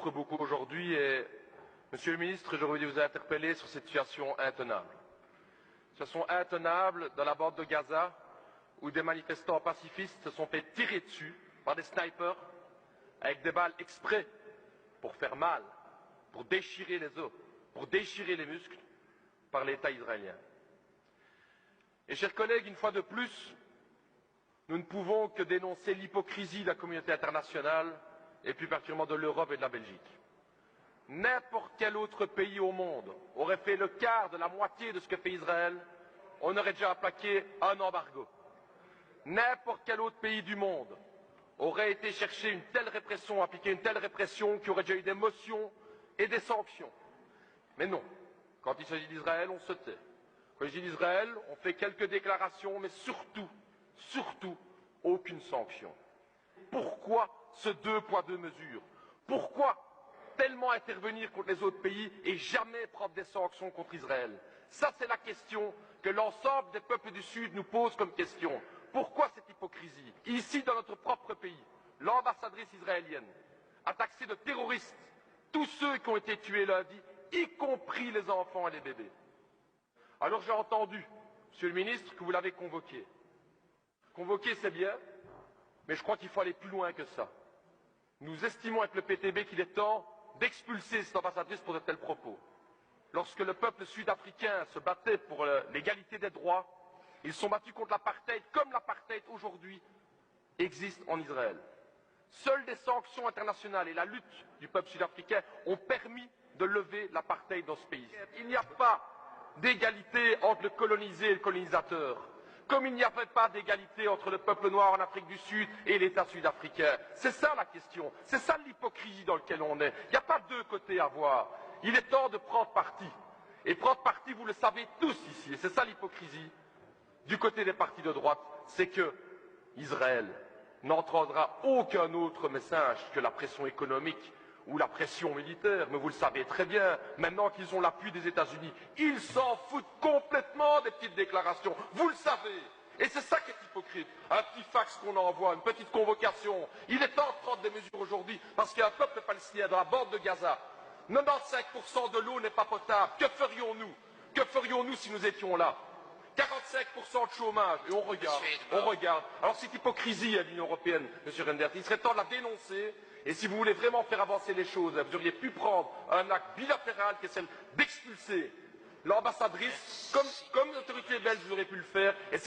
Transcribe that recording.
souffre beaucoup aujourd'hui et, Monsieur le ministre, je voulais vous interpeller sur cette situation intenable. Situation intenable dans la bande de Gaza où des manifestants pacifistes se sont fait tirer dessus par des snipers avec des balles exprès pour faire mal, pour déchirer les os, pour déchirer les muscles par l'État israélien. Et chers collègues, une fois de plus, nous ne pouvons que dénoncer l'hypocrisie de la communauté internationale et plus particulièrement de l'Europe et de la Belgique. N'importe quel autre pays au monde aurait fait le quart de la moitié de ce que fait Israël, on aurait déjà appliqué un embargo. N'importe quel autre pays du monde aurait été chercher une telle répression, appliquer une telle répression, qui aurait déjà eu des motions et des sanctions. Mais non, quand il s'agit d'Israël, on se tait. Quand il s'agit d'Israël, on fait quelques déclarations, mais surtout, aucune sanction. Pourquoi ce deux poids deux mesures? Pourquoi tellement intervenir contre les autres pays et jamais prendre des sanctions contre Israël? Ça, c'est la question que l'ensemble des peuples du Sud nous pose comme question. Pourquoi cette hypocrisie? Ici, dans notre propre pays, l'ambassadrice israélienne a taxé de terroristes tous ceux qui ont été tués lundi, y compris les enfants et les bébés. Alors j'ai entendu, Monsieur le ministre, que vous l'avez convoqué. Convoquer, c'est bien, mais je crois qu'il faut aller plus loin que ça. Nous estimons avec le PTB qu'il est temps d'expulser cette ambassadrice pour de tels propos. Lorsque le peuple sud-africain se battait pour l'égalité des droits, ils sont battus contre l'apartheid, comme l'apartheid aujourd'hui existe en Israël. Seules des sanctions internationales et la lutte du peuple sud-africain ont permis de lever l'apartheid dans ce pays. Il n'y a pas d'égalité entre le colonisé et le colonisateur, comme il n'y avait pas d'égalité entre le peuple noir en Afrique du Sud et l'État sud-africain. C'est ça la question, c'est ça l'hypocrisie dans laquelle on est. Il n'y a pas deux côtés à voir. Il est temps de prendre parti. Et prendre parti, vous le savez tous ici, et c'est ça l'hypocrisie, du côté des partis de droite, c'est que Israël n'entendra aucun autre message que la pression économique ou la pression militaire, mais vous le savez très bien, maintenant qu'ils ont l'appui des États-Unis, ils s'en foutent complètement des petites déclarations, vous le savez. Et c'est ça qui est hypocrite, un petit fax qu'on envoie, une petite convocation. Il est temps de prendre des mesures aujourd'hui, parce qu'il y a un peuple palestinien dans la bande de Gaza. 95% de l'eau n'est pas potable. Que ferions-nous? Que ferions-nous si nous étions là? 45% de chômage, et on regarde. Alors cette hypocrisie à l'Union européenne, M. Renders, il serait temps de la dénoncer, et si vous voulez vraiment faire avancer les choses, vous auriez pu prendre un acte bilatéral qui est celle d'expulser l'ambassadrice, comme l'autorité belge vous aurait pu le faire, et